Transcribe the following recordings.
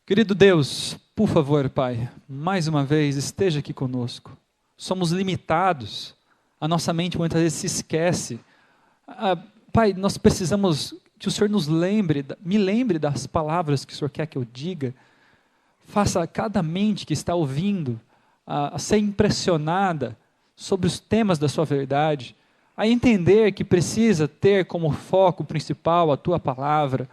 Querido Deus, por favor, Pai, mais uma vez esteja aqui conosco. Somos limitados, a nossa mente muitas vezes se esquece. Pai, nós precisamos que o Senhor me lembre das palavras que o Senhor quer que eu diga. Faça cada mente que está ouvindo a ser impressionada sobre os temas da sua verdade, a entender que precisa ter como foco principal a tua palavra.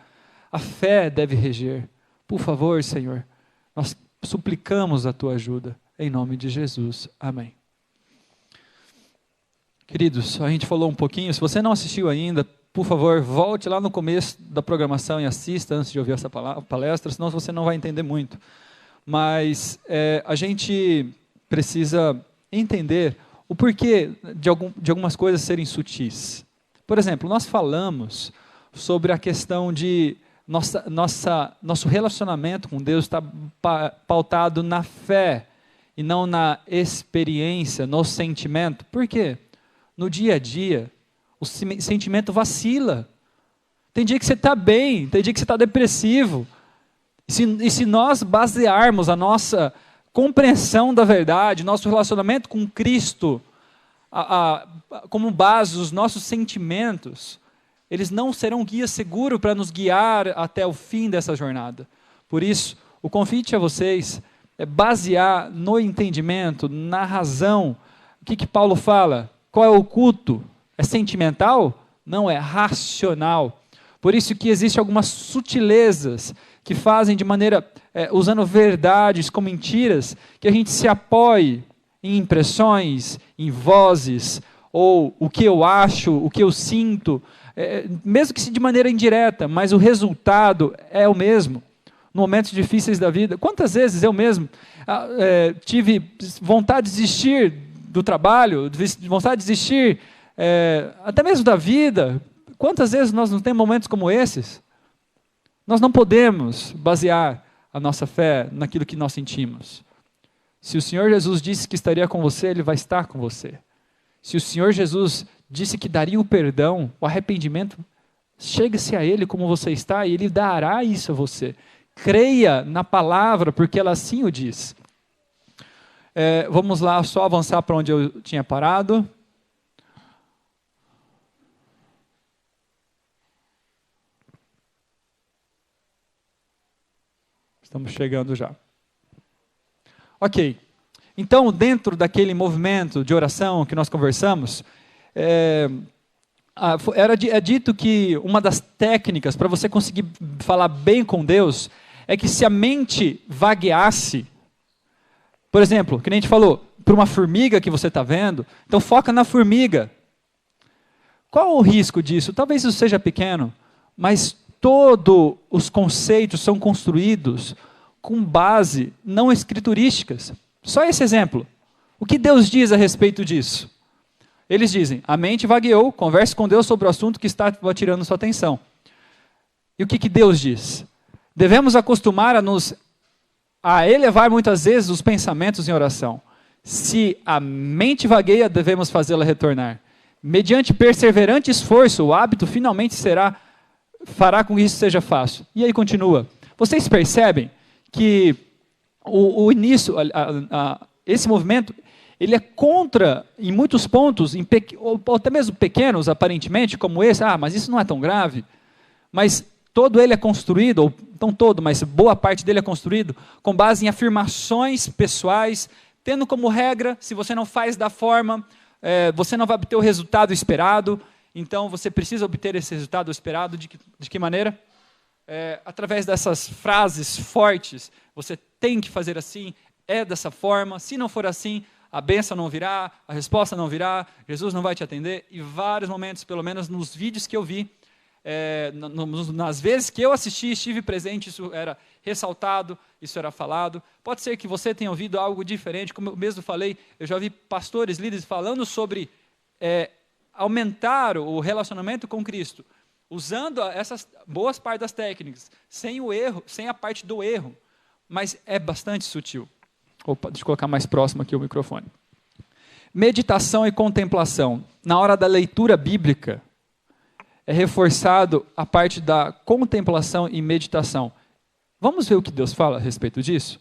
A fé deve reger. Por favor, Senhor, nós suplicamos a tua ajuda, em nome de Jesus. Amém. Queridos, a gente falou um pouquinho, se você não assistiu ainda, por favor, volte lá no começo da programação e assista antes de ouvir essa palestra, senão você não vai entender muito. Mas a gente precisa entender o porquê de algumas coisas serem sutis. Por exemplo, nós falamos sobre a questão de nosso relacionamento com Deus está pautado na fé e não na experiência, no sentimento. Por quê? No dia a dia, o sentimento vacila. Tem dia que você está bem, tem dia que você está depressivo. E se nós basearmos a nossa compreensão da verdade, nosso relacionamento com Cristo, como base os nossos sentimentos, eles não serão guia seguro para nos guiar até o fim dessa jornada. Por isso, o convite a vocês é basear no entendimento, na razão. O que Paulo fala? Qual é o culto? É sentimental? Não, é racional. Por isso que existem algumas sutilezas que fazem de maneira, usando verdades com mentiras, que a gente se apoie em impressões, em vozes, ou o que eu acho, o que eu sinto, mesmo que de maneira indireta, mas o resultado é o mesmo. No momentos difíceis da vida, quantas vezes eu mesmo tive vontade de desistir do trabalho, vontade de desistir até mesmo da vida. Quantas vezes nós não temos momentos como esses? Nós não podemos basear a nossa fé naquilo que nós sentimos. Se o Senhor Jesus disse que estaria com você, Ele vai estar com você. Se o Senhor Jesus disse que daria o perdão, o arrependimento, chegue-se a Ele como você está e Ele dará isso a você. Creia na palavra, porque ela assim o diz. Vamos lá, só avançar para onde eu tinha parado. Estamos chegando já. Ok. Então, dentro daquele movimento de oração que nós conversamos, é dito que uma das técnicas para você conseguir falar bem com Deus é que se a mente vagueasse, por exemplo, que nem a gente falou, para uma formiga que você está vendo, então foca na formiga. Qual o risco disso? Talvez isso seja pequeno, mas todos os conceitos são construídos com base não escriturísticas. Só esse exemplo. O que Deus diz a respeito disso? Eles dizem, a mente vagueou, converse com Deus sobre o assunto que está tirando sua atenção. E o que Deus diz? Devemos acostumar a elevar muitas vezes os pensamentos em oração. Se a mente vagueia, devemos fazê-la retornar. Mediante perseverante esforço, o hábito finalmente fará com que isso seja fácil. E aí continua. Vocês percebem que o início, esse movimento, ele é contra, em muitos pontos, ou até mesmo pequenos, aparentemente, como esse, mas isso não é tão grave, mas todo ele é construído, ou não todo, mas boa parte dele é construído, com base em afirmações pessoais, tendo como regra, se você não faz da forma, você não vai obter o resultado esperado, então você precisa obter esse resultado esperado, de que maneira? Através dessas frases fortes, você tem que fazer assim, é dessa forma, se não for assim, a bênção não virá, a resposta não virá, Jesus não vai te atender, e vários momentos, pelo menos nos vídeos que eu vi, nas vezes que eu assisti, estive presente, isso era ressaltado, isso era falado. Pode ser que você tenha ouvido algo diferente, como eu mesmo falei, eu já vi pastores, líderes falando sobre aumentar o relacionamento com Cristo, usando essas boas partes das técnicas, sem o erro, sem a parte do erro, mas é bastante sutil. Opa, deixa eu colocar mais próximo aqui o microfone. Meditação e contemplação. Na hora da leitura bíblica, é reforçado a parte da contemplação e meditação. Vamos ver o que Deus fala a respeito disso?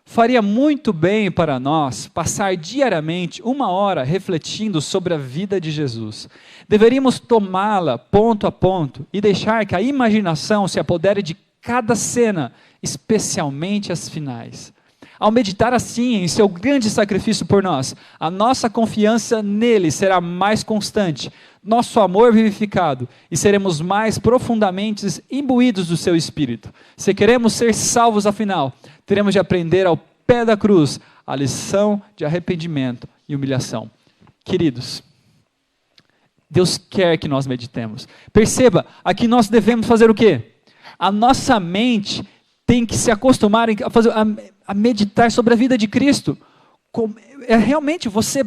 Faria muito bem para nós passar diariamente 1 hora refletindo sobre a vida de Jesus. Deveríamos tomá-la ponto a ponto e deixar que a imaginação se apodere de cada cena, especialmente as finais. Ao meditar assim em seu grande sacrifício por nós, a nossa confiança nele será mais constante, nosso amor vivificado, e seremos mais profundamente imbuídos do seu Espírito. Se queremos ser salvos afinal, teremos de aprender ao pé da cruz a lição de arrependimento e humilhação. Queridos, Deus quer que nós meditemos. Perceba, aqui nós devemos fazer o quê? A nossa mente tem que se acostumar a meditar sobre a vida de Cristo. É realmente você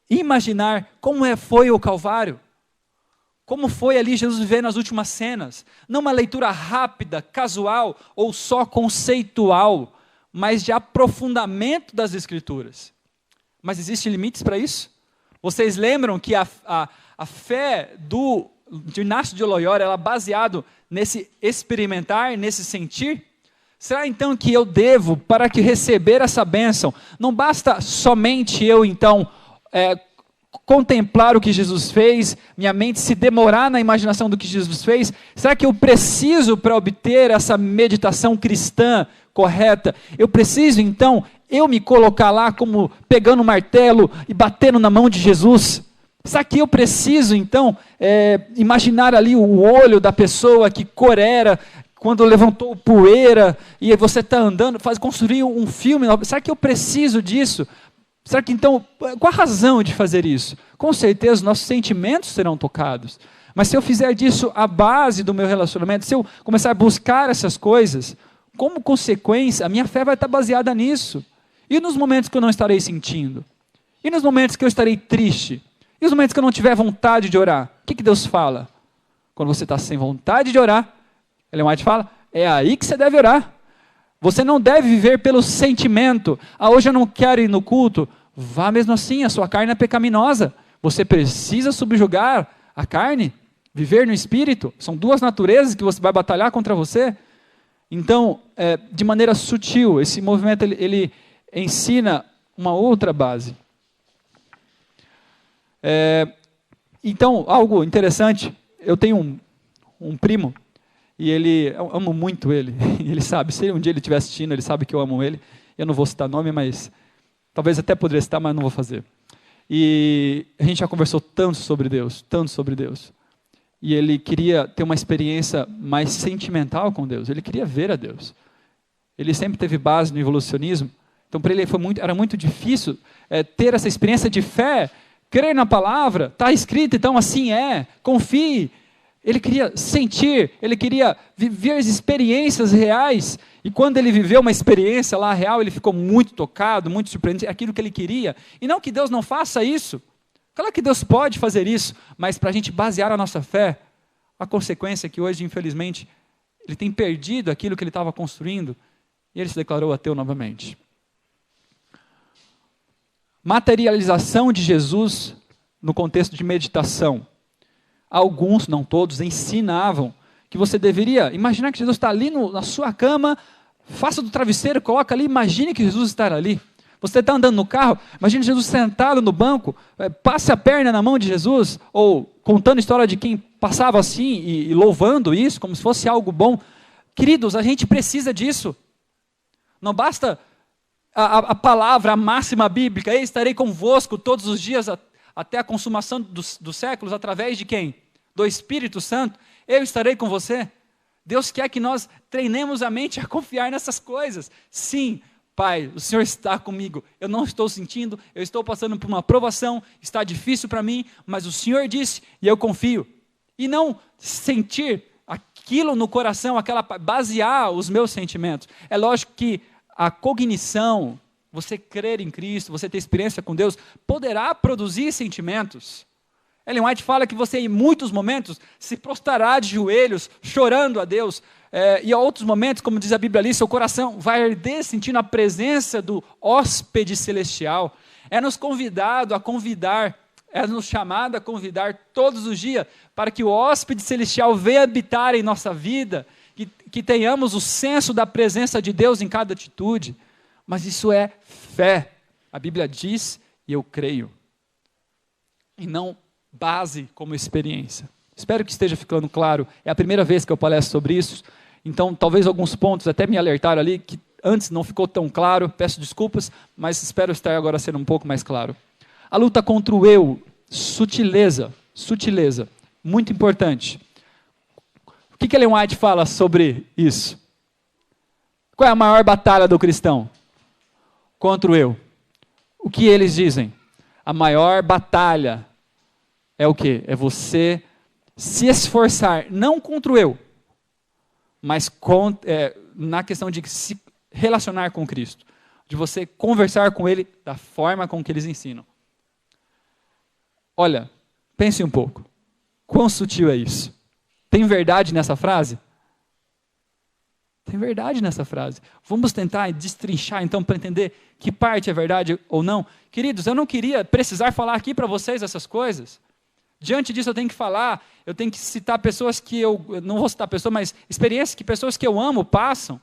imaginar como foi o Calvário, como foi ali Jesus viver nas últimas cenas. Não uma leitura rápida, casual ou só conceitual, mas de aprofundamento das Escrituras. Mas existem limites para isso? Vocês lembram que a fé de Inácio de Loyola era baseado nesse experimentar, nesse sentir? Será então que eu devo, para que receber essa bênção, não basta somente eu então contemplar o que Jesus fez, minha mente se demorar na imaginação do que Jesus fez? Será que eu preciso, para obter essa meditação cristã correta, eu preciso então eu me colocar lá como pegando um martelo e batendo na mão de Jesus? Será que eu preciso então imaginar ali o olho da pessoa que corera quando levantou poeira e você está andando, construir um filme? Será que eu preciso disso? Será que então, qual a razão de fazer isso? Com certeza nossos sentimentos serão tocados, mas se eu fizer disso a base do meu relacionamento, se eu começar a buscar essas coisas, como consequência, a minha fé vai estar baseada nisso. E nos momentos que eu não estarei sentindo? E nos momentos que eu estarei triste? E nos momentos que eu não tiver vontade de orar? O que Deus fala? Quando você está sem vontade de orar, Ellen White fala, é aí que você deve orar. Você não deve viver pelo sentimento. Hoje eu não quero ir no culto. Vá mesmo assim, a sua carne é pecaminosa. Você precisa subjugar a carne, viver no Espírito. São duas naturezas que você vai batalhar contra você. Então, de maneira sutil, esse movimento ele ensina uma outra base. Então, algo interessante, eu tenho um primo, e eu amo muito ele, ele sabe, se um dia ele estiver assistindo, ele sabe que eu amo ele, eu não vou citar nome, mas talvez até poderia citar, mas não vou fazer. E a gente já conversou tanto sobre Deus, e ele queria ter uma experiência mais sentimental com Deus, ele queria ver a Deus. Ele sempre teve base no evolucionismo, então para ele era muito difícil ter essa experiência de fé, crer na palavra, está escrito, então assim confie. Ele queria sentir, ele queria viver as experiências reais, e quando ele viveu uma experiência lá real, ele ficou muito tocado, muito surpreendido, aquilo que ele queria, e não que Deus não faça isso, claro que Deus pode fazer isso, mas para a gente basear a nossa fé, a consequência é que hoje, infelizmente, ele tem perdido aquilo que ele estava construindo, e ele se declarou ateu novamente. Materialização de Jesus no contexto de meditação. Alguns, não todos, ensinavam que você deveria imaginar que Jesus está ali na sua cama, faça do travesseiro, coloca ali, imagine que Jesus está ali. Você está andando no carro, imagine Jesus sentado no banco, passe a perna na mão de Jesus, ou contando a história de quem passava assim e louvando isso, como se fosse algo bom. Queridos, a gente precisa disso. Não basta a palavra, a máxima bíblica, eu estarei convosco todos os dias até a consumação dos séculos, através de quem? Do Espírito Santo. Eu estarei com você. Deus quer que nós treinemos a mente a confiar nessas coisas. Sim, Pai, o Senhor está comigo. Eu não estou sentindo, eu estou passando por uma provação, está difícil para mim, mas o Senhor disse e eu confio. E não sentir aquilo no coração, basear os meus sentimentos. É lógico que a cognição, você crer em Cristo, você ter experiência com Deus, poderá produzir sentimentos. Ellen White fala que você, em muitos momentos, se prostrará de joelhos, chorando a Deus, e em outros momentos, como diz a Bíblia ali, seu coração vai arder sentindo a presença do hóspede celestial. É nos chamado a convidar todos os dias, para que o hóspede celestial venha habitar em nossa vida, que tenhamos o senso da presença de Deus em cada atitude, mas isso é fé. A Bíblia diz, e eu creio, e não base como experiência. Espero que esteja ficando claro. É a primeira vez que eu palestro sobre isso, então talvez alguns pontos até me alertaram ali, que antes não ficou tão claro, peço desculpas, mas espero estar agora sendo um pouco mais claro. A luta contra o eu, sutileza, muito importante. O que Ellen White fala sobre isso? Qual é a maior batalha do cristão? Contra o eu. O que eles dizem? A maior batalha é o quê? É você se esforçar, não contra o eu, mas na questão de se relacionar com Cristo, de você conversar com Ele da forma com que eles ensinam. Olha, pense um pouco, quão sutil é isso? Tem verdade nessa frase? Tem verdade nessa frase. Vamos tentar destrinchar então para entender que parte é verdade ou não. Queridos, eu não queria precisar falar aqui para vocês essas coisas. Diante disso eu tenho que falar, eu tenho que citar pessoas que eu não vou citar pessoas, mas experiências que pessoas que eu amo passam.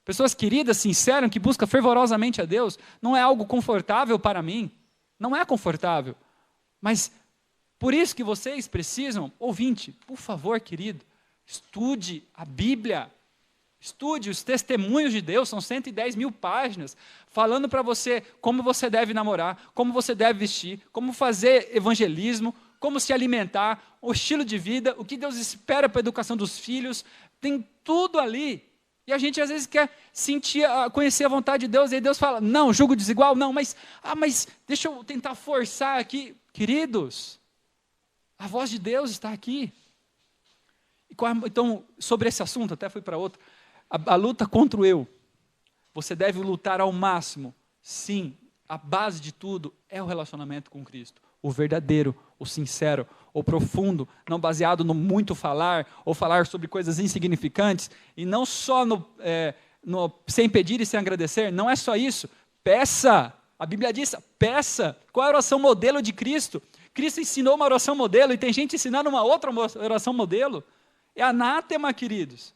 Pessoas queridas, sinceras, que buscam fervorosamente a Deus. Não é algo confortável para mim. Não é confortável. Mas por isso que vocês precisam, ouvinte, por favor, querido, estude a Bíblia. Estude os testemunhos de Deus, são 110 mil páginas, falando para você como você deve namorar, como você deve vestir, como fazer evangelismo, como se alimentar, o estilo de vida, o que Deus espera para a educação dos filhos, tem tudo ali. E a gente às vezes quer conhecer a vontade de Deus, e aí Deus fala, não, julgo desigual, não, mas deixa eu tentar forçar aqui. Queridos, a voz de Deus está aqui. Então, sobre esse assunto, até fui para outro, a luta contra o eu, você deve lutar ao máximo. Sim, a base de tudo é o relacionamento com Cristo. O verdadeiro, o sincero, o profundo, não baseado no muito falar, ou falar sobre coisas insignificantes, e não só sem pedir e sem agradecer, não é só isso. Peça, a Bíblia diz, peça. Qual é a oração modelo de Cristo? Cristo ensinou uma oração modelo, e tem gente ensinando uma outra oração modelo. É anátema, queridos.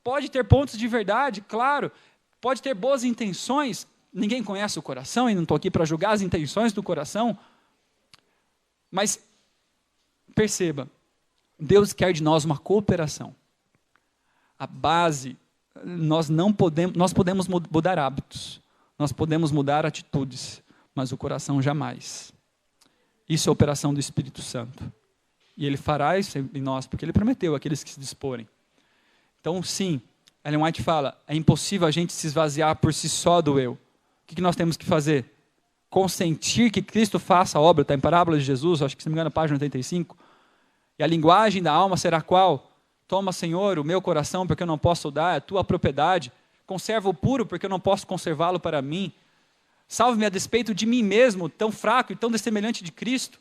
Pode ter pontos de verdade, claro, pode ter boas intenções, ninguém conhece o coração, e não estou aqui para julgar as intenções do coração, mas perceba, Deus quer de nós uma cooperação. A base, nós podemos mudar hábitos, nós podemos mudar atitudes, mas o coração jamais. Isso é a operação do Espírito Santo. E Ele fará isso em nós, porque Ele prometeu àqueles que se disporem. Então, sim, Ellen White fala, é impossível a gente se esvaziar por si só do eu. O que nós temos que fazer? Consentir que Cristo faça a obra, está em Parábola de Jesus, acho que se não me engano, página 85. E a linguagem da alma será qual? Toma, Senhor, o meu coração, porque eu não posso dar, é a tua propriedade. Conserva-o puro, porque eu não posso conservá-lo para mim. Salve-me a despeito de mim mesmo, tão fraco e tão dessemelhante de Cristo.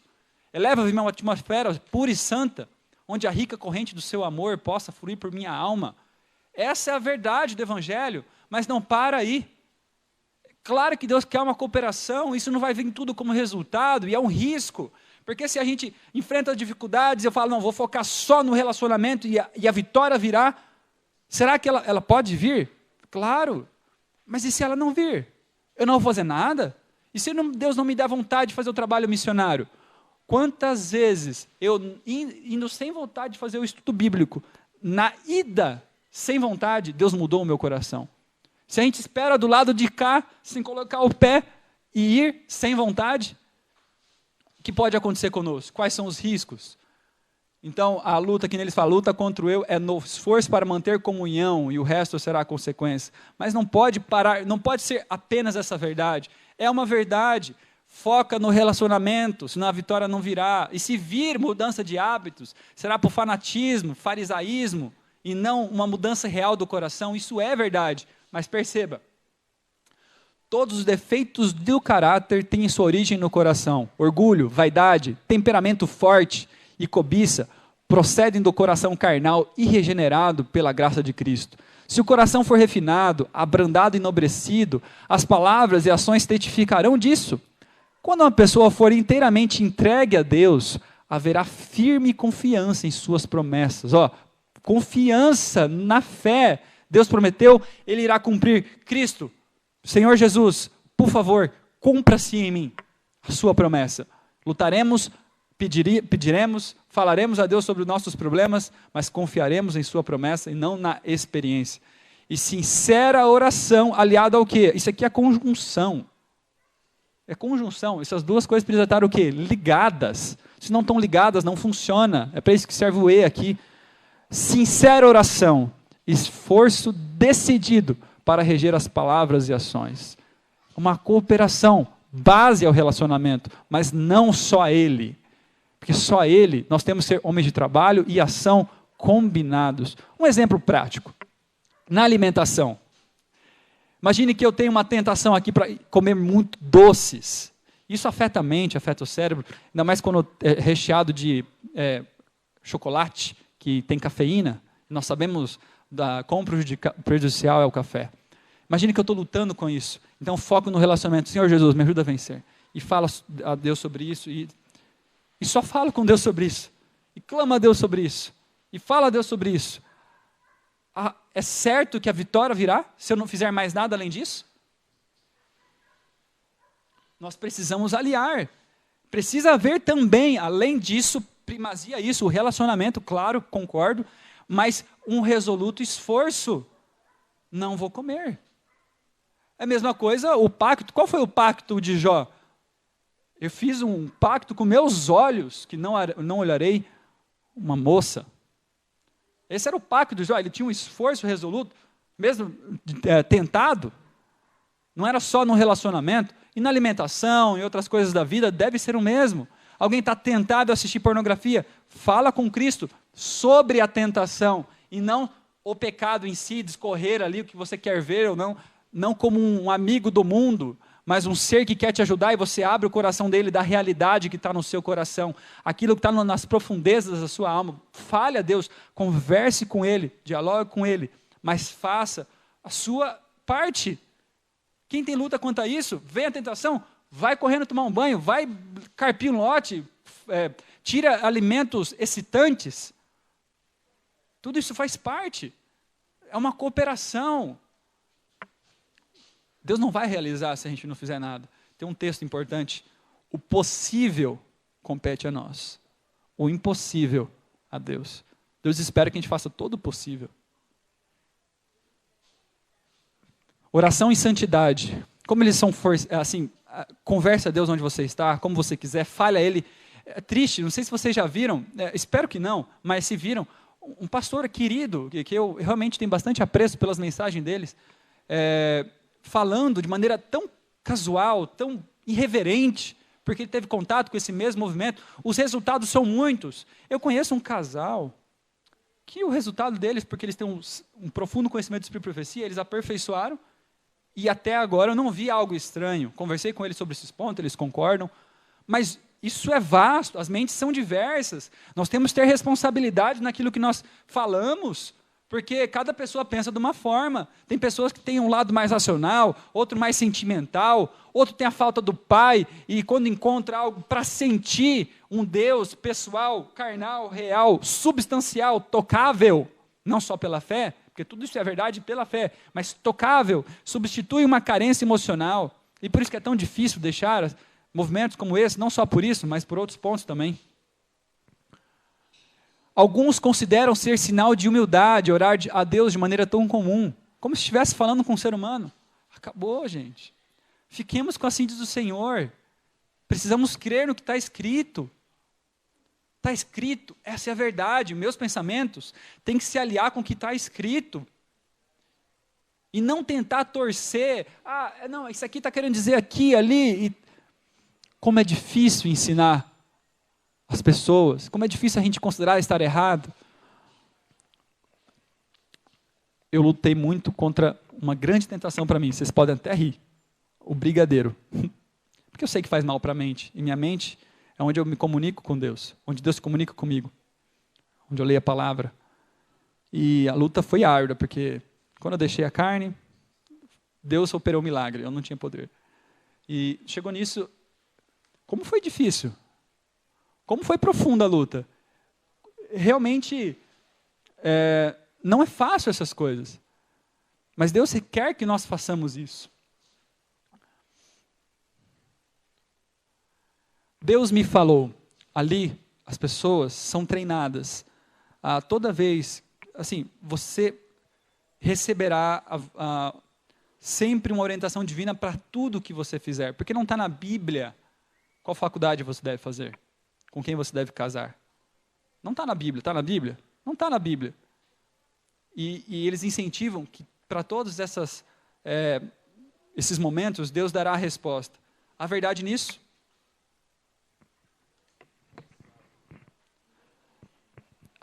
Eleva-me a uma atmosfera pura e santa, onde a rica corrente do seu amor possa fluir por minha alma. Essa é a verdade do Evangelho, mas não para aí. Claro que Deus quer uma cooperação, isso não vai vir tudo como resultado, e é um risco, porque se a gente enfrenta dificuldades, eu falo, não, vou focar só no relacionamento e a vitória virá, será que ela pode vir? Claro, mas e se ela não vir? Eu não vou fazer nada? E se Deus não me der vontade de fazer o trabalho missionário? Quantas vezes eu, indo sem vontade de fazer o estudo bíblico, na ida, sem vontade, Deus mudou o meu coração. Se a gente espera do lado de cá, sem colocar o pé e ir sem vontade, o que pode acontecer conosco? Quais são os riscos? Então, a luta que neles fala, a luta contra o eu é no esforço para manter comunhão e o resto será a consequência. Mas não pode parar, não pode ser apenas essa verdade. É uma verdade. Foca no relacionamento, senão a vitória não virá. E se vir mudança de hábitos, será por fanatismo, farisaísmo, e não uma mudança real do coração. Isso é verdade. Mas perceba, todos os defeitos do caráter têm sua origem no coração. Orgulho, vaidade, temperamento forte e cobiça procedem do coração carnal e regenerado pela graça de Cristo. Se o coração for refinado, abrandado e enobrecido, as palavras e ações testificarão disso. Quando uma pessoa for inteiramente entregue a Deus, haverá firme confiança em suas promessas. confiança na fé. Deus prometeu, Ele irá cumprir. Cristo, Senhor Jesus, por favor, cumpra-se em mim a sua promessa. Lutaremos, pediremos, falaremos a Deus sobre os nossos problemas, mas confiaremos em sua promessa e não na experiência. E sincera oração aliada ao quê? Isso aqui é conjunção. É conjunção. Essas duas coisas precisam estar o quê? Ligadas. Se não estão ligadas, não funciona. É para isso que serve o E aqui. Sincera oração. Esforço decidido para reger as palavras e ações. Uma cooperação. Base ao relacionamento. Mas não só ele. Porque só ele, nós temos que ser homens de trabalho e ação combinados. Um exemplo prático. Na alimentação. Imagine que eu tenho uma tentação aqui para comer muito doces. Isso afeta a mente, afeta o cérebro, ainda mais quando é recheado de chocolate, que tem cafeína. Nós sabemos quão prejudicial é o café. Imagine que eu estou lutando com isso. Então foco no relacionamento. Senhor Jesus, me ajuda a vencer. E fala a Deus sobre isso. E só fala com Deus sobre isso. E clama a Deus sobre isso. E fala a Deus sobre isso. É certo que a vitória virá se eu não fizer mais nada além disso? Nós precisamos aliar. Precisa haver também, além disso, primazia isso, o relacionamento, claro, concordo, mas um resoluto esforço. Não vou comer. É a mesma coisa, o pacto. Qual foi o pacto de Jó? Eu fiz um pacto com meus olhos, que não olharei uma moça. Esse era o pacto de Jó, ele tinha um esforço resoluto, mesmo tentado, não era só no relacionamento, e na alimentação e outras coisas da vida deve ser o mesmo. Alguém está tentado a assistir pornografia, fala com Cristo sobre a tentação, e não o pecado em si, discorrer ali o que você quer ver ou não, não como um amigo do mundo, mas um ser que quer te ajudar e você abre o coração dele da realidade que está no seu coração, aquilo que está nas profundezas da sua alma. Fale a Deus, converse com Ele, dialogue com Ele, mas faça a sua parte. Quem tem luta quanto a isso, vem a tentação, vai correndo tomar um banho, vai carpir um lote, tira alimentos excitantes. Tudo isso faz parte. É uma cooperação. Deus não vai realizar se a gente não fizer nada. Tem um texto importante. O possível compete a nós. O impossível a Deus. Deus espera que a gente faça todo o possível. Oração e santidade. Como eles são, assim, converse a Deus onde você está, como você quiser, fale a Ele. É triste, não sei se vocês já viram, espero que não, mas se viram, um pastor querido, que eu realmente tenho bastante apreço pelas mensagens deles, falando de maneira tão casual, tão irreverente, porque ele teve contato com esse mesmo movimento, os resultados são muitos. Eu conheço um casal, que o resultado deles, porque eles têm um profundo conhecimento de Espírito e Profecia, eles aperfeiçoaram, e até agora eu não vi algo estranho. Conversei com eles sobre esses pontos, eles concordam, mas isso é vasto, as mentes são diversas, nós temos que ter responsabilidade naquilo que nós falamos, porque cada pessoa pensa de uma forma. Tem pessoas que têm um lado mais racional, outro mais sentimental, outro tem a falta do pai, e quando encontra algo para sentir um Deus pessoal, carnal, real, substancial, tocável, não só pela fé, porque tudo isso é verdade pela fé, mas tocável, substitui uma carência emocional, e por isso que é tão difícil deixar movimentos como esse, não só por isso, mas por outros pontos também. Alguns consideram ser sinal de humildade, orar a Deus de maneira tão comum, como se estivesse falando com um ser humano. Acabou, gente. Fiquemos com assim diz o Senhor. Precisamos crer no que está escrito. Está escrito, essa é a verdade. Meus pensamentos têm que se aliar com o que está escrito. E não tentar torcer. Não, isso aqui está querendo dizer aqui, ali. E como é difícil ensinar as pessoas, como é difícil a gente considerar estar errado. Eu lutei muito contra uma grande tentação para mim, vocês podem até rir, o brigadeiro. Porque eu sei que faz mal para a mente, e minha mente é onde eu me comunico com Deus, onde Deus se comunica comigo, onde eu leio a palavra. E a luta foi árdua, porque quando eu deixei a carne, Deus operou um milagre, eu não tinha poder. E chegou nisso, como foi difícil. Como foi profunda a luta? Realmente, não é fácil essas coisas. Mas Deus quer que nós façamos isso. Deus me falou, ali as pessoas são treinadas. Toda vez, assim, você receberá sempre uma orientação divina para tudo que você fizer. Porque não está na Bíblia qual faculdade você deve fazer, com quem você deve casar. Não está na Bíblia. Está na Bíblia? Não está na Bíblia. E eles incentivam que para todos esses momentos, Deus dará a resposta. Há verdade nisso?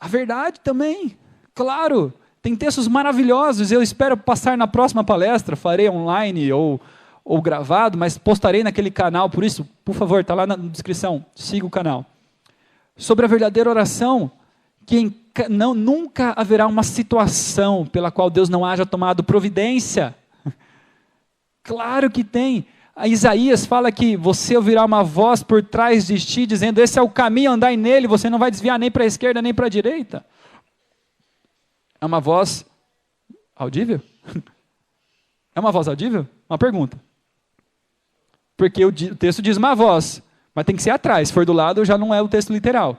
A verdade também, claro, tem textos maravilhosos, eu espero passar na próxima palestra, farei online ou gravado, mas postarei naquele canal, por isso, por favor, está lá na descrição, siga o canal. Sobre a verdadeira oração, que nunca haverá uma situação pela qual Deus não haja tomado providência. Claro que tem. A Isaías fala que você ouvirá uma voz por trás de ti, dizendo, esse é o caminho, andai nele, você não vai desviar nem para a esquerda, nem para a direita. É uma voz audível? É uma voz audível? Uma pergunta. Porque o texto diz uma voz, mas tem que ser atrás, se for do lado já não é o texto literal.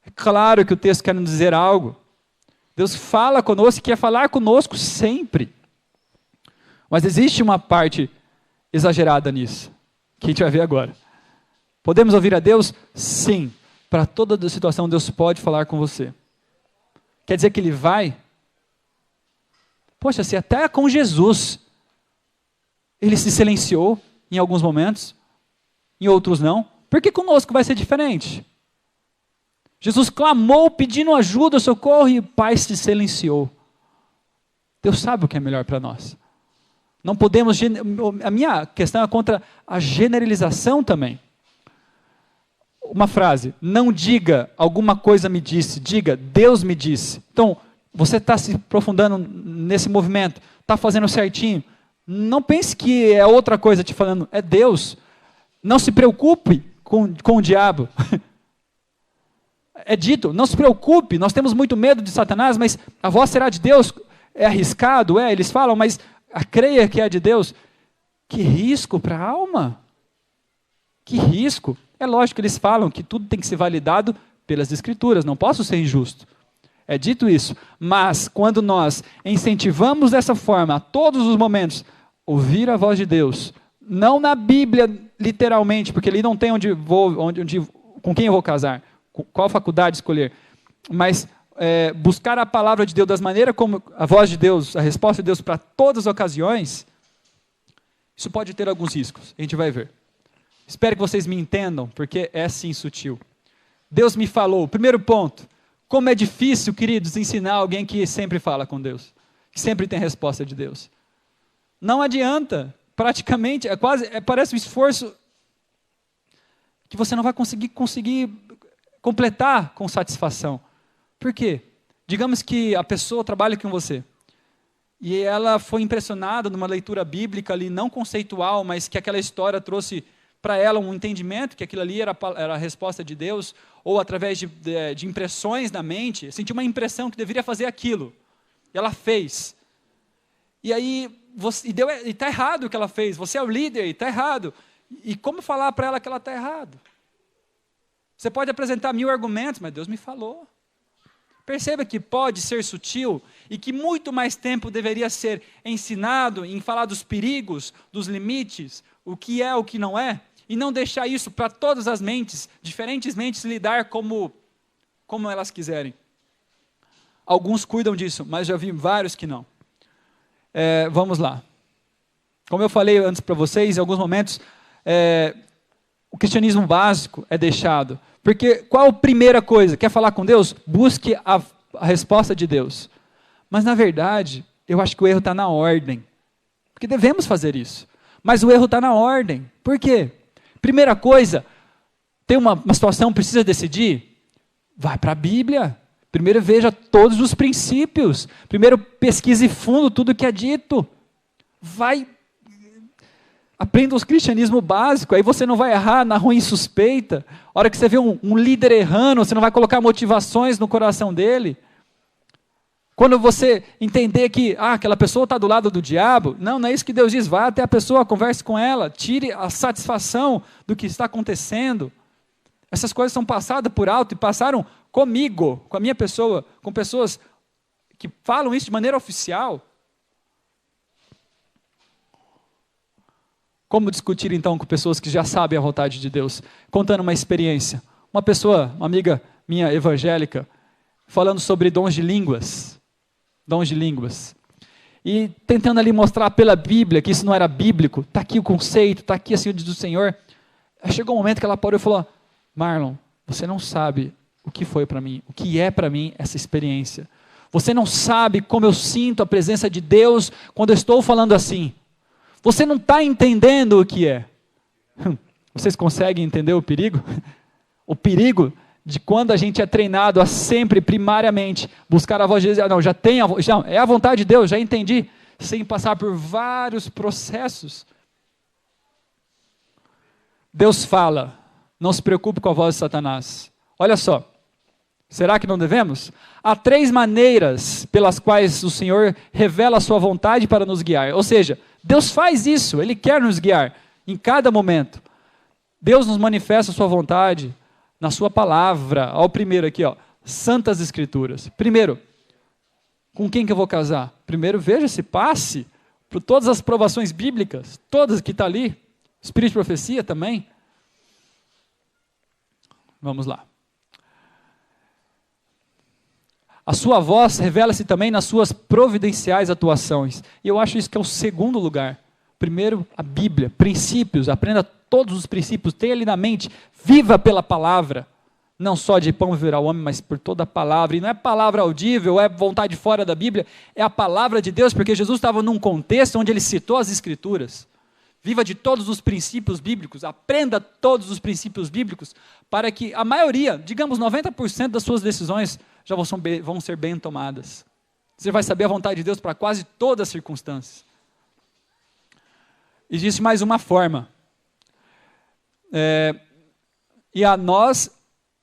É claro que o texto quer nos dizer algo. Deus fala conosco e quer falar conosco sempre. Mas existe uma parte exagerada nisso, que a gente vai ver agora. Podemos ouvir a Deus? Sim. Para toda situação, Deus pode falar com você. Quer dizer que Ele vai? Poxa, se até com Jesus, Ele se silenciou em alguns momentos, em outros não, por que conosco vai ser diferente? Jesus clamou pedindo ajuda, socorro, e o Pai se silenciou. Deus sabe o que é melhor para nós. Não podemos, a minha questão é contra a generalização também. Uma frase, não diga alguma coisa me disse, diga Deus me disse. Então, você está se aprofundando nesse movimento, está fazendo certinho. Não pense que é outra coisa te falando, é Deus. Não se preocupe com o diabo. É dito, não se preocupe, nós temos muito medo de Satanás, mas a voz será de Deus. É arriscado, eles falam, mas creia que é de Deus. Que risco para a alma. Que risco. É lógico que eles falam que tudo tem que ser validado pelas Escrituras, não posso ser injusto. É dito isso, mas quando nós incentivamos dessa forma, a todos os momentos, ouvir a voz de Deus, não na Bíblia, literalmente, porque ali não tem com quem eu vou casar, qual faculdade escolher, mas buscar a palavra de Deus das maneiras como a voz de Deus, a resposta de Deus para todas as ocasiões, isso pode ter alguns riscos, a gente vai ver. Espero que vocês me entendam, porque é sim sutil. Deus me falou, primeiro ponto, como é difícil, queridos, ensinar alguém que sempre fala com Deus, que sempre tem a resposta de Deus. Não adianta, praticamente, parece um esforço que você não vai conseguir completar com satisfação. Por quê? Digamos que a pessoa trabalha com você, e ela foi impressionada numa leitura bíblica ali, não conceitual, mas que aquela história trouxe para ela um entendimento que aquilo ali era a resposta de Deus, ou através de impressões na mente, sentiu uma impressão que deveria fazer aquilo, e ela fez. E aí, e está errado o que ela fez, você é o líder, e está errado. E como falar para ela que ela está errado? Você pode apresentar 1000 argumentos, mas Deus me falou. Perceba que pode ser sutil, e que muito mais tempo deveria ser ensinado em falar dos perigos, dos limites, o que é, o que não é, e não deixar isso para todas as mentes, diferentes mentes, lidar como elas quiserem. Alguns cuidam disso, mas já vi vários que não. Vamos lá. Como eu falei antes para vocês, em alguns momentos, o cristianismo básico é deixado. Porque qual a primeira coisa? Quer falar com Deus? Busque a resposta de Deus. Mas na verdade, eu acho que o erro está na ordem. Porque devemos fazer isso. Mas o erro está na ordem. Por quê? Primeira coisa, tem uma situação, precisa decidir? Vai para a Bíblia. Primeiro veja todos os princípios. Primeiro pesquise fundo tudo o que é dito. Aprenda o cristianismo básico, aí você não vai errar na ruim suspeita. A hora que você vê um líder errando, você não vai colocar motivações no coração dele. Quando você entender que aquela pessoa está do lado do diabo, não é isso que Deus diz. Vá até a pessoa, converse com ela, tire a satisfação do que está acontecendo. Essas coisas são passadas por alto e passaram comigo, com a minha pessoa, com pessoas que falam isso de maneira oficial. Como discutir então com pessoas que já sabem a vontade de Deus? Contando uma experiência. Uma pessoa, uma amiga minha evangélica, falando sobre dons de línguas. Dons de línguas. E tentando ali mostrar pela Bíblia que isso não era bíblico. Está aqui o conceito, está aqui assim o do Senhor. Aí chegou um momento que ela parou e falou: Marlon, você não sabe o que foi para mim, o que é para mim essa experiência. Você não sabe como eu sinto a presença de Deus quando eu estou falando assim. Você não está entendendo o que é. Vocês conseguem entender o perigo? O perigo de quando a gente é treinado a sempre, primariamente, buscar a voz de Deus. Não, já é a vontade de Deus, já entendi. Sem passar por vários processos. Deus fala, não se preocupe com a voz de Satanás. Olha só, será que não devemos? Há 3 maneiras pelas quais o Senhor revela a sua vontade para nos guiar. Ou seja, Deus faz isso, Ele quer nos guiar em cada momento. Deus nos manifesta a sua vontade na sua palavra. Olha o primeiro aqui, Santas Escrituras. Primeiro, com quem que eu vou casar? Primeiro, veja se passe por todas as provações bíblicas, todas que estão ali. Espírito de profecia também. Vamos lá. A sua voz revela-se também nas suas providenciais atuações. E eu acho isso que é o segundo lugar. Primeiro, a Bíblia, princípios, aprenda todos os princípios, tenha ali na mente, viva pela palavra. Não só de pão viverá o homem, mas por toda a palavra. E não é palavra audível, é vontade fora da Bíblia, é a palavra de Deus, porque Jesus estava num contexto onde ele citou as Escrituras. Viva de todos os princípios bíblicos, aprenda todos os princípios bíblicos, para que a maioria, digamos 90% das suas decisões já vão ser bem tomadas. Você vai saber a vontade de Deus para quase todas as circunstâncias. Existe mais uma forma. E a nós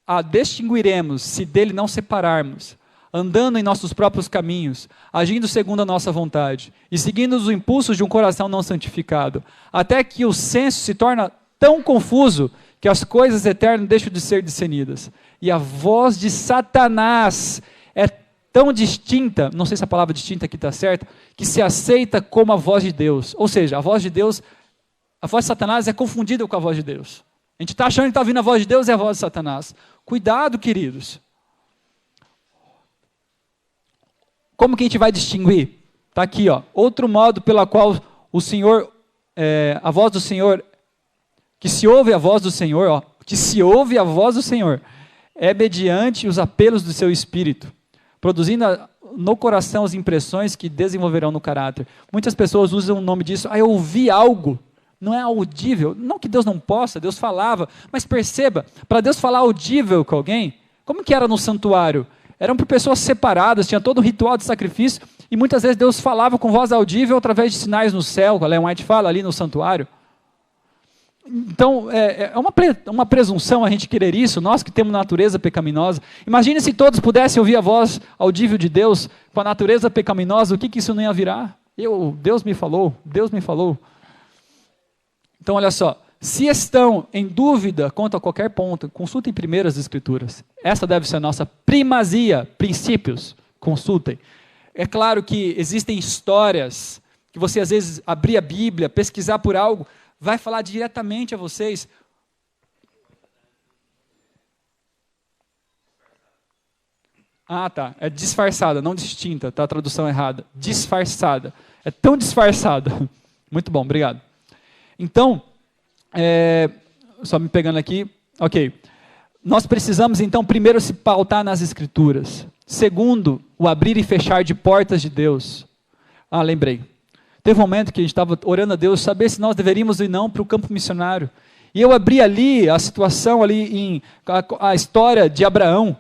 a distinguiremos se dele não separarmos, andando em nossos próprios caminhos, agindo segundo a nossa vontade, e seguindo os impulsos de um coração não santificado, até que o senso se torna tão confuso, que as coisas eternas deixam de ser discernidas. E a voz de Satanás é tão distinta, não sei se a palavra distinta aqui está certa, que se aceita como a voz de Deus. Ou seja, a voz de Satanás é confundida com a voz de Deus. A gente está achando que está ouvindo a voz de Deus e a voz de Satanás. Cuidado, queridos. Como que a gente vai distinguir? Está aqui, outro modo pela qual o Senhor, a voz do Senhor, que se ouve a voz do Senhor, é mediante os apelos do seu espírito, produzindo no coração as impressões que desenvolverão no caráter. Muitas pessoas usam o nome disso, eu ouvi algo, não é audível, não que Deus não possa, Deus falava, mas perceba, para Deus falar audível com alguém, como que era no santuário? Eram por pessoas separadas, tinha todo um ritual de sacrifício, e muitas vezes Deus falava com voz audível através de sinais no céu, a Ellen White fala ali no santuário. Então, é uma presunção a gente querer isso, nós que temos natureza pecaminosa. Imagine se todos pudessem ouvir a voz audível de Deus com a natureza pecaminosa, o que isso não ia virar? Deus me falou. Então, olha só, se estão em dúvida quanto a qualquer ponto, consultem primeiro as Escrituras. Essa deve ser a nossa primazia, princípios, consultem. É claro que existem histórias que você às vezes abrir a Bíblia, pesquisar por algo, vai falar diretamente a vocês. Tá. É disfarçada, não distinta. Tá a tradução errada. Disfarçada. É tão disfarçada. Muito bom, obrigado. Então, só me pegando aqui. Ok. Nós precisamos, então, primeiro se pautar nas Escrituras. Segundo, o abrir e fechar de portas de Deus. Lembrei. Teve um momento que a gente estava orando a Deus, saber se nós deveríamos ir não para o campo missionário. E eu abri ali a situação, ali a história de Abraão.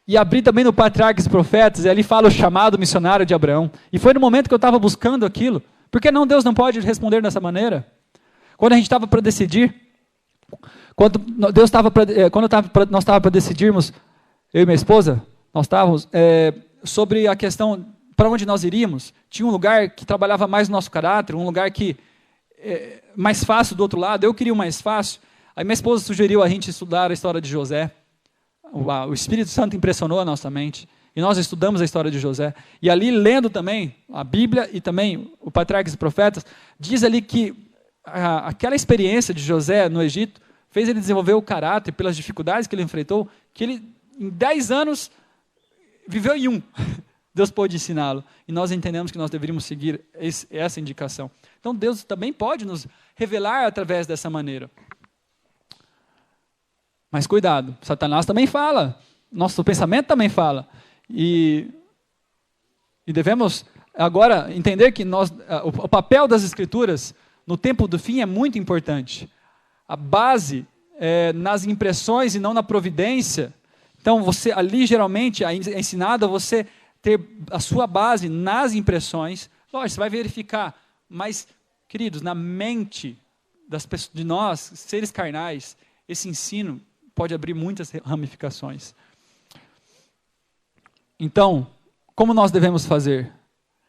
E abri também no Patriarcas e Profetas, e ali fala o chamado missionário de Abraão. E foi no momento que eu estava buscando aquilo. Por que não Deus não pode responder dessa maneira? Quando a gente estava para decidir, quando nós estávamos para decidirmos, eu e minha esposa, nós estávamos, sobre a questão para onde nós iríamos. Tinha um lugar que trabalhava mais o nosso caráter, um lugar que mais fácil do outro lado. Eu queria o mais fácil. Aí minha esposa sugeriu a gente estudar a história de José. O Espírito Santo impressionou a nossa mente. E nós estudamos a história de José. E ali, lendo também a Bíblia e também o Patriarcas e Profetas, diz ali que aquela experiência de José no Egito fez ele desenvolver o caráter pelas dificuldades que ele enfrentou, que ele, em 10 anos, viveu em um. Deus pôde ensiná-lo. E nós entendemos que nós deveríamos seguir essa indicação. Então, Deus também pode nos revelar através dessa maneira. Mas cuidado, Satanás também fala. Nosso pensamento também fala. E devemos agora entender que o papel das Escrituras no tempo do fim é muito importante. A base é nas impressões e não na providência. Então, você ali geralmente é ensinado a você ter a sua base nas impressões. Lógico, você vai verificar, mas, queridos, na mente de nós, seres carnais, esse ensino pode abrir muitas ramificações. Então, como nós devemos fazer?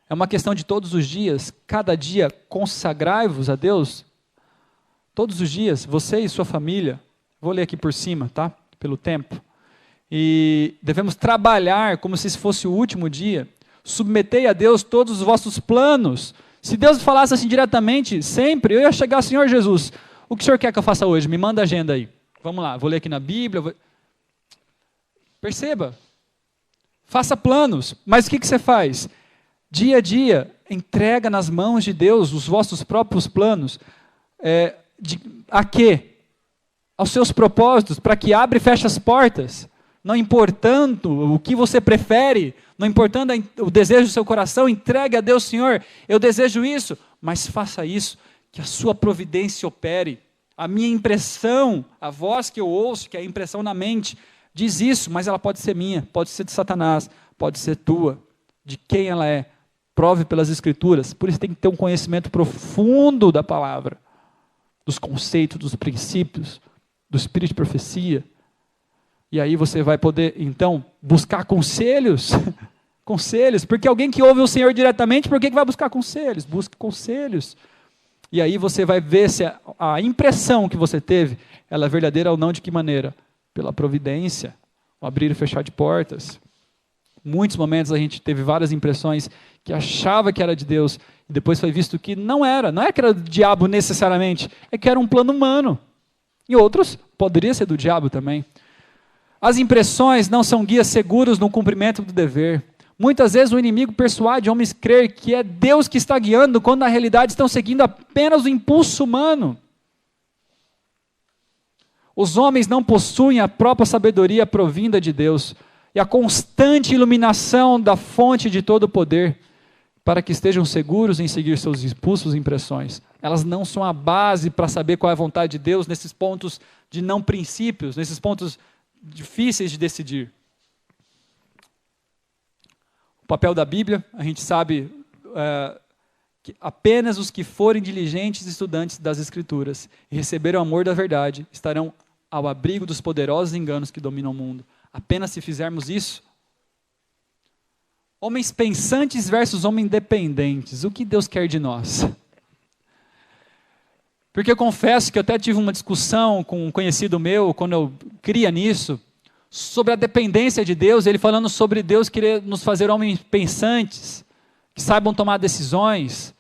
É uma questão de todos os dias, cada dia consagrai-vos a Deus. Todos os dias, você e sua família. Vou ler aqui por cima, tá? Pelo tempo. E devemos trabalhar como se fosse o último dia. Submetei a Deus todos os vossos planos. Se Deus falasse assim diretamente, sempre, eu ia chegar, Senhor Jesus, o que o Senhor quer que eu faça hoje? Me manda a agenda aí. Vamos lá, vou ler aqui na Bíblia. Perceba. Faça planos, mas o que você faz? Dia a dia, entrega nas mãos de Deus os vossos próprios planos. A quê? Aos seus propósitos, para que abra e feche as portas. Não importando o que você prefere, não importando o desejo do seu coração, entregue a Deus, Senhor, eu desejo isso, mas faça isso, que a sua providência opere. A minha impressão, a voz que eu ouço, que é a impressão na mente, diz isso, mas ela pode ser minha, pode ser de Satanás, pode ser tua. De quem ela é? Prove pelas Escrituras. Por isso tem que ter um conhecimento profundo da palavra, dos conceitos, dos princípios, do espírito de profecia. E aí você vai poder, então, buscar conselhos. Conselhos, porque alguém que ouve o Senhor diretamente, por que vai buscar conselhos? Busque conselhos. E aí você vai ver se a impressão que você teve, ela é verdadeira ou não, de que maneira? Pela providência, o abrir e fechar de portas. Muitos momentos a gente teve várias impressões que achava que era de Deus, e depois foi visto que não era que era do diabo necessariamente, é que era um plano humano. E outros, poderia ser do diabo também. As impressões não são guias seguros no cumprimento do dever. Muitas vezes o inimigo persuade homens a crer que é Deus que está guiando, quando na realidade estão seguindo apenas o impulso humano. Os homens não possuem a própria sabedoria provinda de Deus e a constante iluminação da fonte de todo o poder, para que estejam seguros em seguir seus impulsos e impressões. Elas não são a base para saber qual é a vontade de Deus nesses pontos de não princípios, nesses pontos difíceis de decidir. O papel da Bíblia, a gente sabe que apenas os que forem diligentes estudantes das Escrituras e receberam o amor da verdade estarão ao abrigo dos poderosos enganos que dominam o mundo. Apenas se fizermos isso. Homens pensantes versus homens dependentes. O que Deus quer de nós? Porque eu confesso que eu até tive uma discussão com um conhecido meu, quando eu cria nisso, sobre a dependência de Deus, ele falando sobre Deus querer nos fazer homens pensantes, que saibam tomar decisões,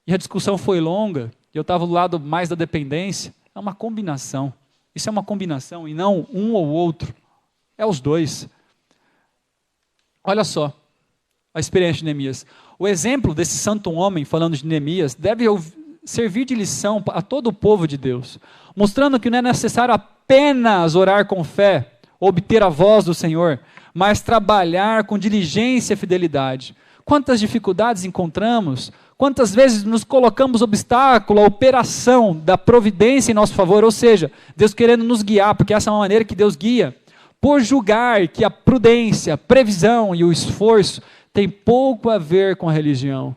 e a discussão foi longa, e eu estava do lado mais da dependência. É uma combinação, isso é uma combinação, e não um ou outro, é os dois. Olha só, a experiência de Neemias. O exemplo desse santo homem, falando de Neemias, deve servir de lição a todo o povo de Deus, mostrando que não é necessário apenas orar com fé, obter a voz do Senhor, mas trabalhar com diligência e fidelidade. Quantas dificuldades encontramos, quantas vezes nos colocamos obstáculo à operação da providência em nosso favor, ou seja, Deus querendo nos guiar, porque essa é uma maneira que Deus guia, por julgar que a prudência, a previsão e o esforço tem pouco a ver com a religião.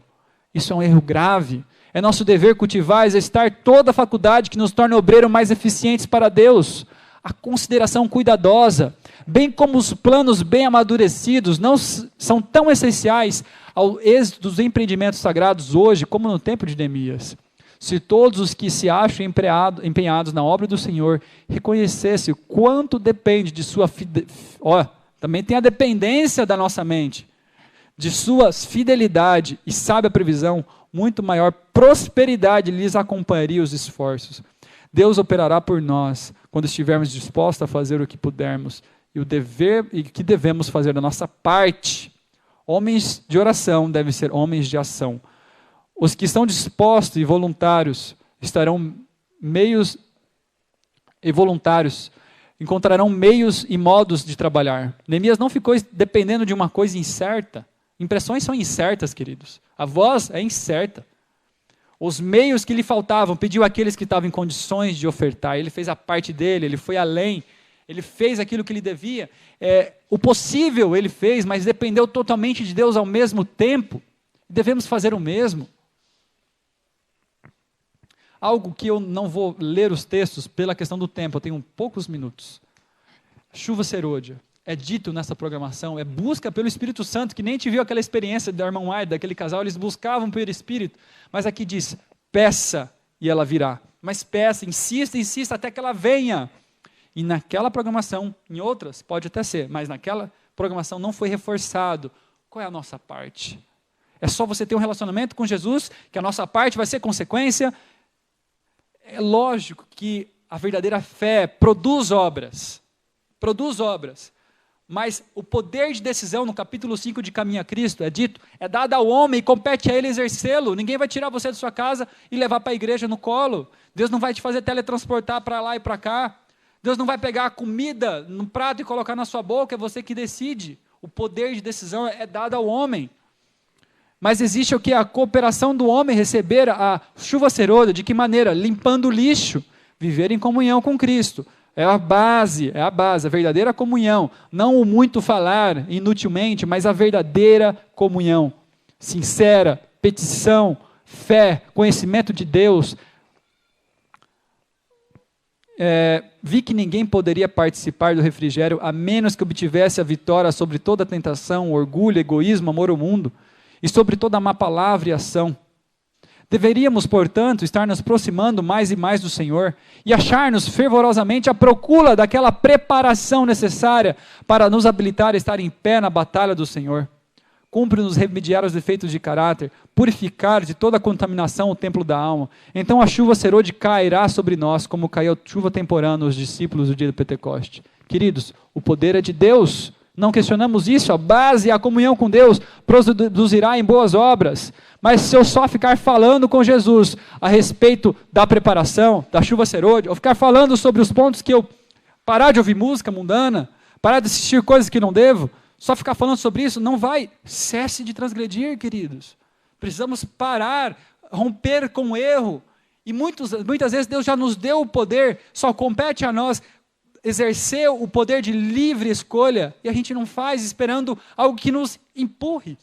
Isso é um erro grave. É nosso dever cultivar e exercitar toda a faculdade que nos torne obreiros mais eficientes para Deus. A consideração cuidadosa, bem como os planos bem amadurecidos, não são tão essenciais ao êxito dos empreendimentos sagrados hoje, como no tempo de Neemias. Se todos os que se acham empenhados na obra do Senhor reconhecessem o quanto depende de sua também tem a dependência da nossa mente, de sua fidelidade e sábia previsão, muito maior prosperidade lhes acompanharia os esforços. Deus operará por nós quando estivermos dispostos a fazer o que pudermos e o que devemos fazer da nossa parte. Homens de oração devem ser homens de ação. Os que estão dispostos e voluntários encontrarão meios e modos de trabalhar. Neemias não ficou dependendo de uma coisa incerta. Impressões são incertas, queridos. A voz é incerta. Os meios que lhe faltavam, pediu àqueles que estavam em condições de ofertar. Ele fez a parte dele, ele foi além. Ele fez aquilo que lhe devia. O possível ele fez, mas dependeu totalmente de Deus ao mesmo tempo. Devemos fazer o mesmo. Algo que eu não vou ler os textos pela questão do tempo, eu tenho poucos minutos. Chuva serôdia. É dito nessa programação, é busca pelo Espírito Santo, que nem te viu aquela experiência da irmã White, daquele casal, eles buscavam pelo Espírito, mas aqui diz, peça e ela virá. Mas peça, insista até que ela venha. E naquela programação, em outras, pode até ser, mas naquela programação não foi reforçado. Qual é a nossa parte? É só você ter um relacionamento com Jesus, que a nossa parte vai ser consequência. É lógico que a verdadeira fé produz obras, mas o poder de decisão no capítulo 5 de Caminho a Cristo, é dito, é dado ao homem e compete a ele exercê-lo. Ninguém vai tirar você de sua casa e levar para a igreja no colo. Deus não vai te fazer teletransportar para lá e para cá. Deus não vai pegar a comida no prato e colocar na sua boca, é você que decide. O poder de decisão é dado ao homem. Mas existe o que? A cooperação do homem receber a chuva serôdia. De que maneira? Limpando o lixo. Viver em comunhão com Cristo. É a base, a verdadeira comunhão. Não o muito falar inutilmente, mas a verdadeira comunhão. Sincera, petição, fé, conhecimento de Deus. Vi que ninguém poderia participar do refrigério a menos que obtivesse a vitória sobre toda a tentação, orgulho, egoísmo, amor ao mundo. E sobre toda má palavra e ação. Deveríamos, portanto, estar nos aproximando mais e mais do Senhor e achar-nos fervorosamente à procura daquela preparação necessária para nos habilitar a estar em pé na batalha do Senhor. Cumpre-nos remediar os defeitos de caráter, purificar de toda a contaminação o templo da alma. Então a chuva serôdia cairá sobre nós, como caiu a chuva temporã nos discípulos do dia do Pentecoste. Queridos, o poder é de Deus. Não questionamos isso, a base, a comunhão com Deus produzirá em boas obras, mas se eu só ficar falando com Jesus a respeito da preparação, da chuva serôdia, ou ficar falando sobre os pontos que eu parar de ouvir música mundana, parar de assistir coisas que não devo, só ficar falando sobre isso, não vai, cesse de transgredir, queridos. Precisamos parar, romper com o erro, e muitas vezes Deus já nos deu o poder, só compete a nós exercer o poder de livre escolha, e a gente não faz esperando algo que nos empurre.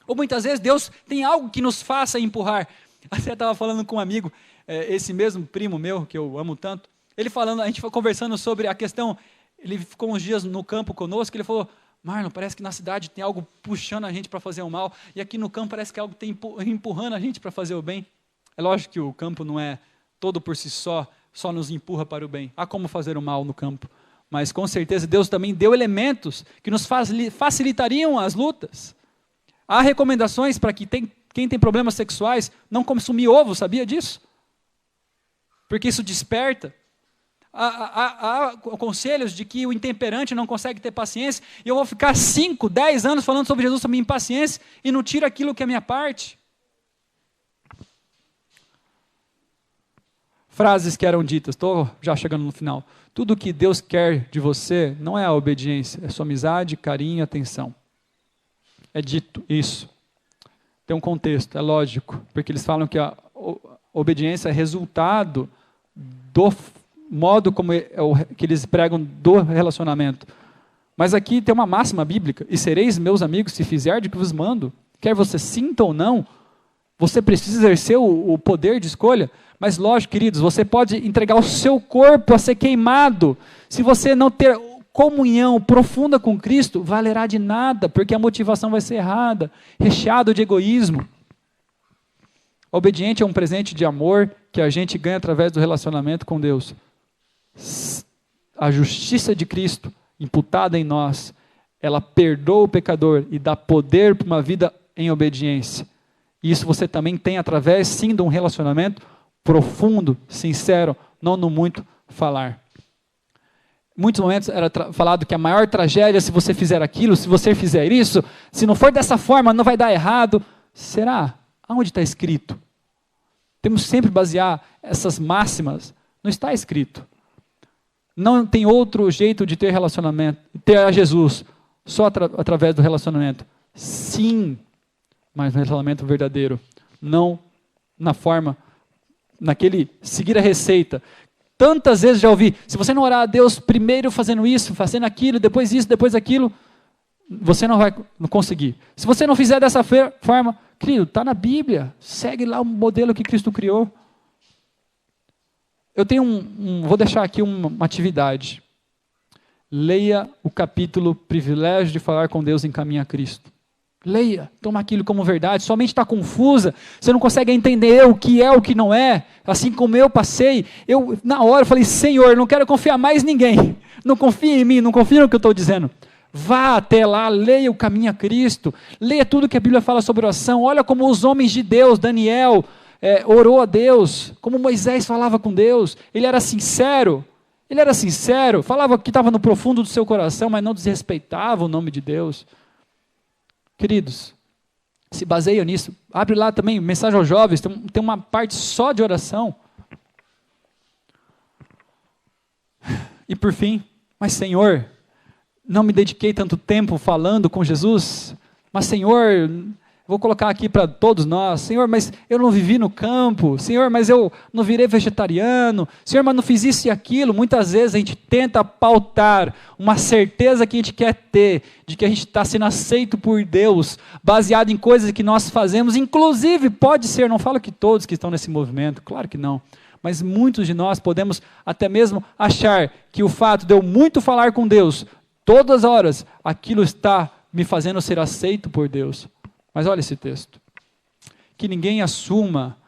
Ou muitas vezes Deus tem algo que nos faça empurrar. Até estava falando com um amigo, esse mesmo primo meu, que eu amo tanto, ele falando, a gente foi conversando sobre a questão, ele ficou uns dias no campo conosco, ele falou, Marlon, parece que na cidade tem algo puxando a gente para fazer o mal, e aqui no campo parece que algo tem empurrando a gente para fazer o bem. É lógico que o campo não é todo por si só nos empurra para o bem. Há como fazer o mal no campo. Mas com certeza Deus também deu elementos que nos facilitariam as lutas. Há recomendações para que quem tem problemas sexuais não consumir ovo, sabia disso? Porque isso desperta. Há conselhos de que o intemperante não consegue ter paciência, e eu vou ficar 5, 10 anos falando sobre Jesus, sobre minha impaciência, e não tira aquilo que é minha parte. Frases que eram ditas, estou já chegando no final. Tudo que Deus quer de você não é a obediência, é sua amizade, carinho e atenção. É dito isso. Tem um contexto, é lógico, porque eles falam que a obediência é resultado do modo como que eles pregam do relacionamento. Mas aqui tem uma máxima bíblica, e sereis meus amigos se fizerdes o que vos mando. Quer você sinta ou não, você precisa exercer o poder de escolha. Mas lógico, queridos, você pode entregar o seu corpo a ser queimado, se você não ter comunhão profunda com Cristo, valerá de nada, porque a motivação vai ser errada, recheado de egoísmo. Obediente é um presente de amor que a gente ganha através do relacionamento com Deus. A justiça de Cristo, imputada em nós, ela perdoa o pecador e dá poder para uma vida em obediência. Isso você também tem através, sim, de um relacionamento profundo, sincero, não no muito falar. Em muitos momentos era falado que a maior tragédia é se você fizer aquilo, se você fizer isso, se não for dessa forma, não vai dar errado. Será? Aonde está escrito? Temos sempre basear essas máximas. Não está escrito. Não tem outro jeito de ter relacionamento, ter a Jesus, só através do relacionamento. Sim, mas no relacionamento verdadeiro. Não na forma, naquele seguir a receita. Tantas vezes já ouvi, se você não orar a Deus primeiro fazendo isso, fazendo aquilo, depois isso, depois aquilo, você não vai conseguir. Se você não fizer dessa forma, querido, está na Bíblia, segue lá o modelo que Cristo criou. Eu tenho vou deixar aqui uma atividade. Leia o capítulo Privilégio de Falar com Deus em Caminho a Cristo. Leia, toma aquilo como verdade, sua mente está confusa, você não consegue entender o que é, o que não é, assim como eu passei, na hora eu falei, Senhor, não quero confiar mais em ninguém, não confia em mim, não confia no que eu estou dizendo, vá até lá, leia o Caminho a Cristo, leia tudo que a Bíblia fala sobre oração, olha como os homens de Deus, Daniel, orou a Deus, como Moisés falava com Deus, ele era sincero, falava que estava no profundo do seu coração, mas não desrespeitava o nome de Deus. Queridos, se baseia nisso. Abre lá também, mensagem aos jovens, tem uma parte só de oração. E por fim, mas Senhor, não me dediquei tanto tempo falando com Jesus, mas Senhor, vou colocar aqui para todos nós, Senhor, mas eu não vivi no campo, Senhor, mas eu não virei vegetariano, Senhor, mas não fiz isso e aquilo. Muitas vezes a gente tenta pautar uma certeza que a gente quer ter, de que a gente está sendo aceito por Deus, baseado em coisas que nós fazemos, inclusive pode ser, não falo que todos que estão nesse movimento, claro que não, mas muitos de nós podemos até mesmo achar que o fato de eu muito falar com Deus, todas as horas, aquilo está me fazendo ser aceito por Deus. Mas olha esse texto. Que ninguém assuma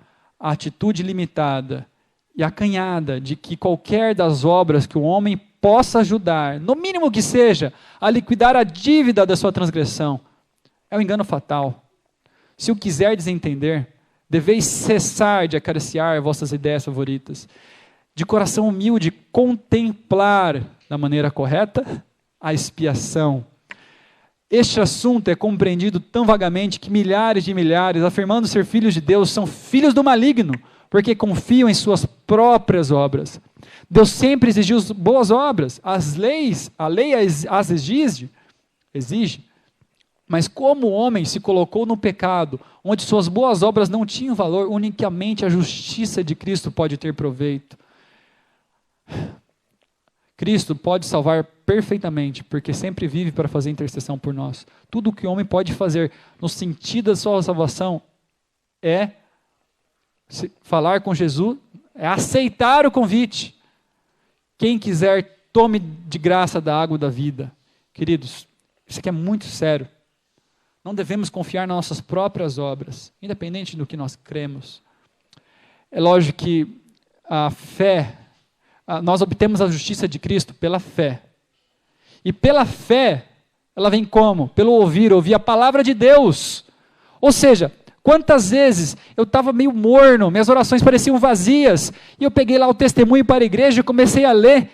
a atitude limitada e acanhada de que qualquer das obras que o homem possa ajudar, no mínimo que seja, a liquidar a dívida da sua transgressão, é um engano fatal. Se o quiserdes entender, deveis cessar de acariciar vossas ideias favoritas, de coração humilde, contemplar da maneira correta a expiação. Este assunto é compreendido tão vagamente que milhares de milhares, afirmando ser filhos de Deus, são filhos do maligno, porque confiam em suas próprias obras. Deus sempre exigiu boas obras, a lei as exige, mas como o homem se colocou no pecado, onde suas boas obras não tinham valor, unicamente a justiça de Cristo pode ter proveito. Cristo pode salvar perfeitamente, porque sempre vive para fazer intercessão por nós. Tudo o que o homem pode fazer no sentido da sua salvação é falar com Jesus, é aceitar o convite. Quem quiser, tome de graça da água da vida. Queridos, isso aqui é muito sério. Não devemos confiar nas nossas próprias obras, independente do que nós cremos. É lógico que a fé, nós obtemos a justiça de Cristo pela fé. E pela fé, ela vem como? Pelo ouvir a palavra de Deus. Ou seja, quantas vezes eu estava meio morno, minhas orações pareciam vazias, e eu peguei lá o testemunho para a igreja e comecei a ler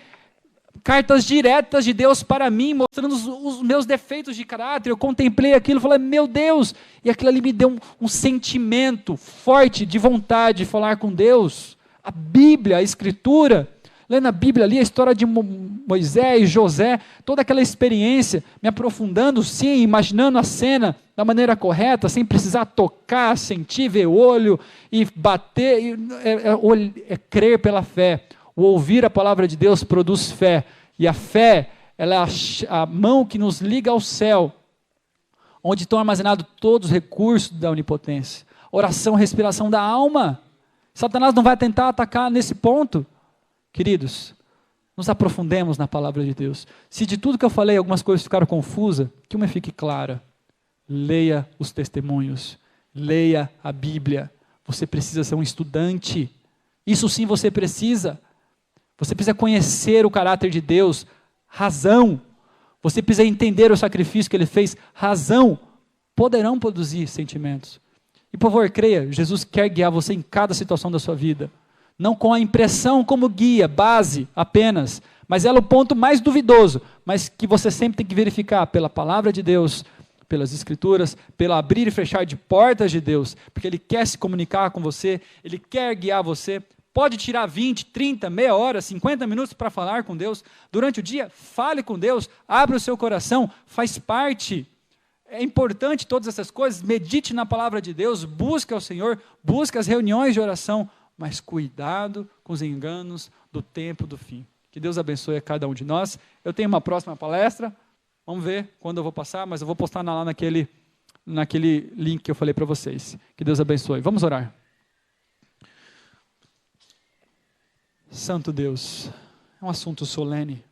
cartas diretas de Deus para mim, mostrando os meus defeitos de caráter. Eu contemplei aquilo e falei, meu Deus, e aquilo ali me deu um sentimento forte de vontade de falar com Deus. A Bíblia, a Escritura, lendo a Bíblia ali, a história de Moisés, José, toda aquela experiência, me aprofundando sim, imaginando a cena da maneira correta, sem precisar tocar, sentir, ver o olho e bater, é crer pela fé. O ouvir a palavra de Deus produz fé, e a fé, ela é a mão que nos liga ao céu, onde estão armazenados todos os recursos da onipotência. Oração, respiração da alma. Satanás não vai tentar atacar nesse ponto. Queridos, nos aprofundemos na palavra de Deus. Se de tudo que eu falei algumas coisas ficaram confusas, que uma fique clara. Leia os testemunhos, leia a Bíblia. Você precisa ser um estudante. Isso sim você precisa. Você precisa conhecer o caráter de Deus, razão. Você precisa entender o sacrifício que Ele fez, razão. Poderão produzir sentimentos. E por favor, creia, Jesus quer guiar você em cada situação da sua vida. Não com a impressão como guia, base apenas, mas ela é o ponto mais duvidoso, mas que você sempre tem que verificar pela palavra de Deus, pelas escrituras, pelo abrir e fechar de portas de Deus, porque Ele quer se comunicar com você, Ele quer guiar você. Pode tirar 20, 30, meia hora, 50 minutos para falar com Deus. Durante o dia, fale com Deus, abra o seu coração, faz parte. É importante todas essas coisas, medite na palavra de Deus, busque ao Senhor, busque as reuniões de oração, mas cuidado com os enganos do tempo do fim. Que Deus abençoe a cada um de nós. Eu tenho uma próxima palestra, vamos ver quando eu vou passar, mas eu vou postar lá naquele link que eu falei para vocês. Que Deus abençoe. Vamos orar. Santo Deus, é um assunto solene.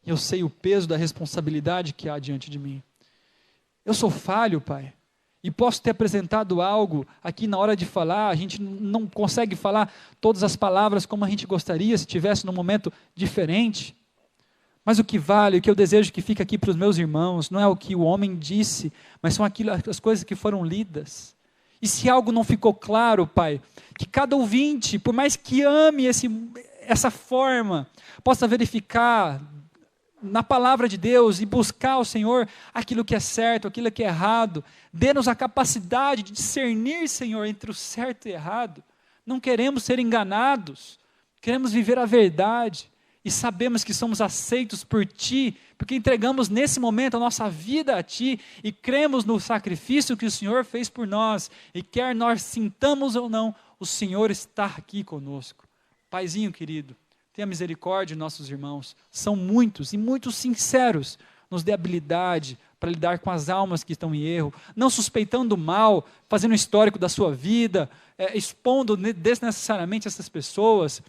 Eu sei o peso da responsabilidade que há diante de mim. Eu sou falho, Pai. E posso ter apresentado algo aqui na hora de falar, a gente não consegue falar todas as palavras como a gente gostaria, se tivesse num momento diferente. Mas o que vale, o que eu desejo que fique aqui para os meus irmãos, não é o que o homem disse, mas são as coisas que foram lidas. E se algo não ficou claro, Pai, que cada ouvinte, por mais que ame essa forma, possa verificar na palavra de Deus e buscar ao Senhor aquilo que é certo, aquilo que é errado. Dê-nos a capacidade de discernir, Senhor, entre o certo e o errado. Não queremos ser enganados, queremos viver a verdade e sabemos que somos aceitos por Ti, porque entregamos nesse momento a nossa vida a Ti e cremos no sacrifício que o Senhor fez por nós e quer nós sintamos ou não, o Senhor está aqui conosco. Paizinho querido, tenha misericórdia de nossos irmãos, são muitos e muito sinceros, nos dê habilidade para lidar com as almas que estão em erro, não suspeitando mal, fazendo um histórico da sua vida, expondo desnecessariamente essas pessoas.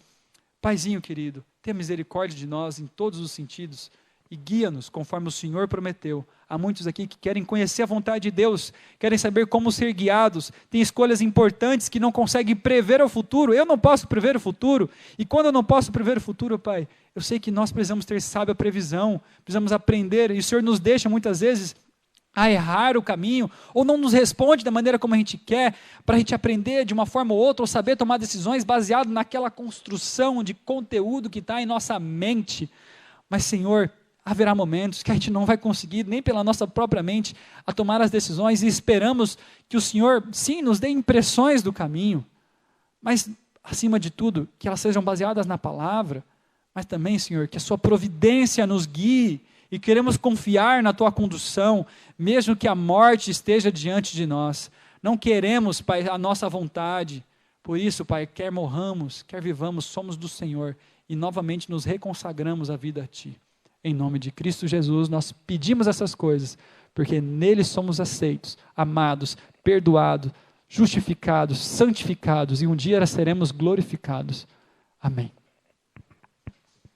Paizinho querido, tenha misericórdia de nós em todos os sentidos e guia-nos conforme o Senhor prometeu. Há muitos aqui que querem conhecer a vontade de Deus, querem saber como ser guiados, têm escolhas importantes que não conseguem prever o futuro. Eu não posso prever o futuro, e quando eu não posso prever o futuro, Pai, eu sei que nós precisamos ter sábia previsão, precisamos aprender, e o Senhor nos deixa muitas vezes a errar o caminho, ou não nos responde da maneira como a gente quer, para a gente aprender de uma forma ou outra, ou saber tomar decisões baseado naquela construção de conteúdo que está em nossa mente. Mas, Senhor, haverá momentos que a gente não vai conseguir, nem pela nossa própria mente, a tomar as decisões, e esperamos que o Senhor, sim, nos dê impressões do caminho, mas, acima de tudo, que elas sejam baseadas na palavra, mas também, Senhor, que a sua providência nos guie, e queremos confiar na tua condução, mesmo que a morte esteja diante de nós. Não queremos, Pai, a nossa vontade. Por isso, Pai, quer morramos, quer vivamos, somos do Senhor, e novamente nos reconsagramos a vida a Ti. Em nome de Cristo Jesus, nós pedimos essas coisas, porque nele somos aceitos, amados, perdoados, justificados, santificados, e um dia seremos glorificados. Amém.